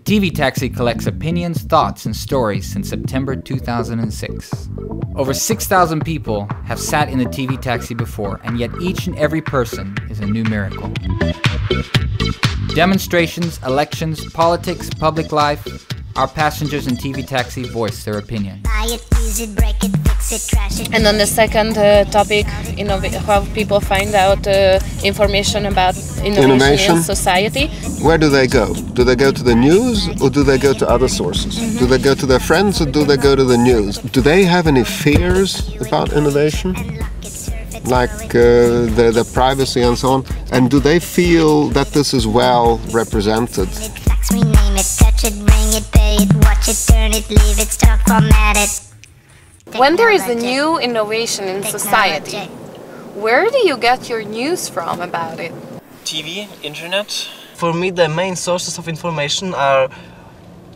TV Taxi collects opinions, thoughts, and stories since September 2006. Over 6,000 people have sat in the TV Taxi before, and yet each and every person is a new miracle. Demonstrations, elections, politics, public life, our passengers in TV Taxi voice their opinion. And on the second topic, how people find out information about innovation in society. Where do they go? Do they go to the news or do they go to other sources? Do they go to their friends or do they go to the news? Do they have any fears about innovation? Like the privacy and so on? And do they feel that this is well represented? When there is a new innovation in society, where do you get your news from about it? TV, internet. For me, the main sources of information are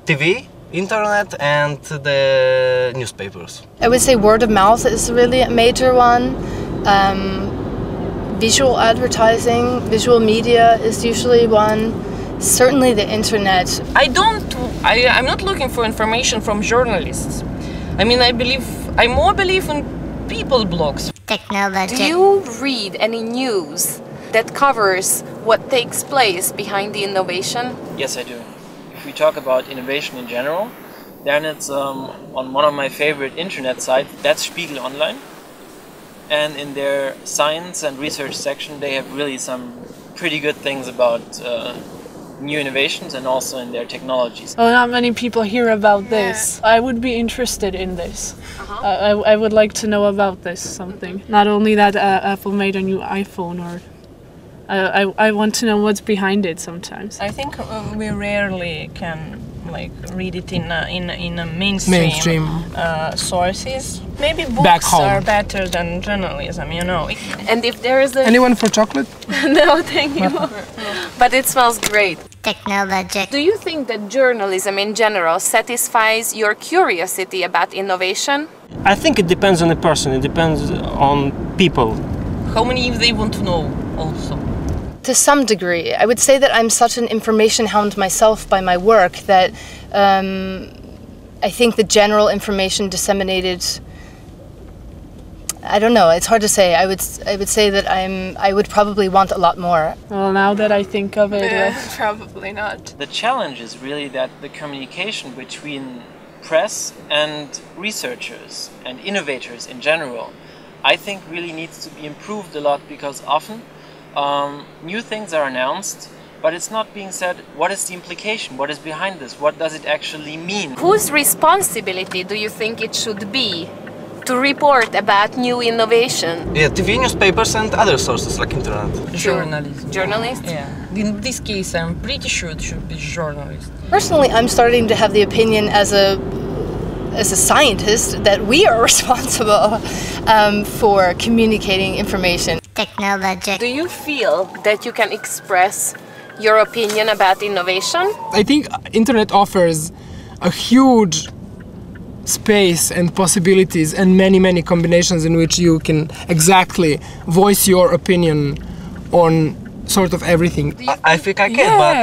TV, internet, and the newspapers. I would say word of mouth is really a major one. Visual advertising, visual media is usually one. Certainly the internet. I'm not looking for information from journalists. I mean, I more believe in people blogs. Technology. Do you read any news that covers what takes place behind the innovation? Yes, I do. If we talk about innovation in general, then it's on one of my favorite internet sites, that's Spiegel Online. And in their science and research section, they have really some pretty good things about new innovations and also in their technologies. Oh, not many people hear about this. I would be interested in this. I would like to know about this something. Not only that Apple made a new iPhone, or I want to know what's behind it sometimes. I think we rarely can read it in a mainstream sources. Maybe books are better than journalism, you know. And if there is Anyone for chocolate? No, thank you. But it smells great. Technology. Do you think that journalism in general satisfies your curiosity about innovation? I think it depends on the person, it depends on people. How many they want to know also? To some degree. I would say that I'm such an information hound myself by my work that I think the general information disseminated, I don't know, it's hard to say. I would say that I would probably want a lot more. Well, now that I think of it, probably not. The challenge is really that the communication between press and researchers and innovators in general, I think really needs to be improved a lot, because often new things are announced, but it's not being said what is the implication, what is behind this, what does it actually mean. Whose responsibility do you think it should be to report about new innovation? Yeah, TV, newspapers and other sources like internet. Journalists. Journalists? Yeah. In this case, I'm pretty sure it should be journalists. Personally, I'm starting to have the opinion as a scientist that we are responsible for communicating information. Technology. Do you feel that you can express your opinion about innovation? I think internet offers a huge space and possibilities and many combinations in which you can exactly voice your opinion on sort of everything. I think I can, but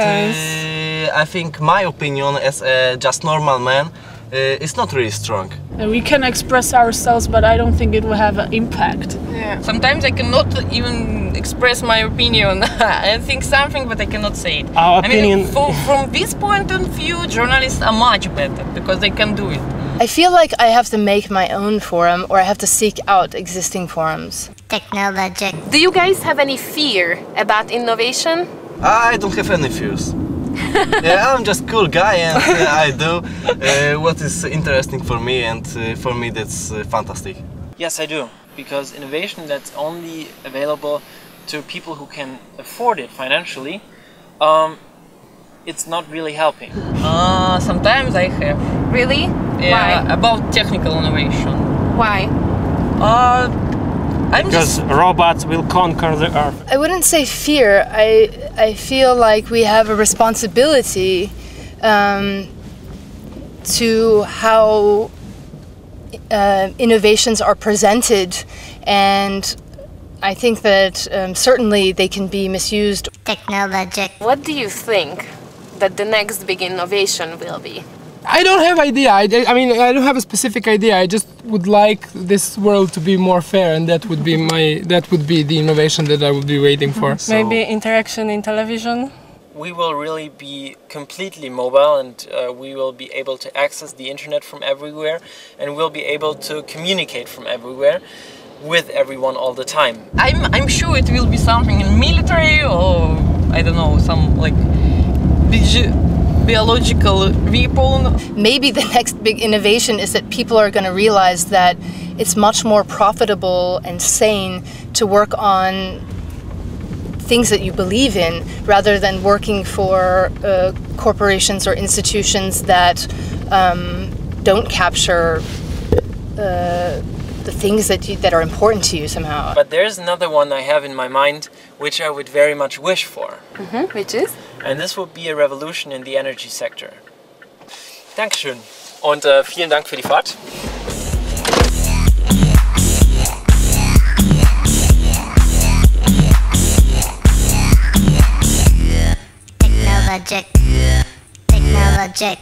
I think my opinion as a just normal man is not really strong. we can express ourselves, but I don't think it will have an impact. Yeah. Sometimes I cannot even express my opinion. I think something, but I cannot say it. Our opinion... from this point of view, journalists are much better because they can do it. I feel like I have to make my own forum, or I have to seek out existing forums. Technology. Do you guys have any fear about innovation? I don't have any fears. Yeah, I'm just a cool guy, and I do what is interesting for me, and for me that's fantastic. Yes, I do, because innovation that's only available to people who can afford it financially, it's not really helping. Sometimes I have. Really? Yeah, why? About technical innovation. Why? Because robots will conquer the earth. I wouldn't say fear. I feel like we have a responsibility to how innovations are presented, and I think that certainly they can be misused. Technology. What do you think that the next big innovation will be? I don't have idea. I mean, I don't have a specific idea. I just would like this world to be more fair, and that would be the innovation that I would be waiting for. So maybe interaction in television. We will really be completely mobile, and we will be able to access the internet from everywhere, and we'll be able to communicate from everywhere with everyone all the time. I'm sure it will be something in military, or I don't know, some like biological weapon. Maybe the next big innovation is that people are going to realize that it's much more profitable and sane to work on things that you believe in rather than working for corporations or institutions that don't capture the things that are important to you somehow. But there's another one I have in my mind which I would very much wish for. Which is? And this would be a revolution in the energy sector. Dankeschön. Und vielen Dank für die Fahrt. Technologic, technologic,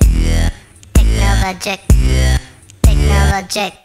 technologic, technologic.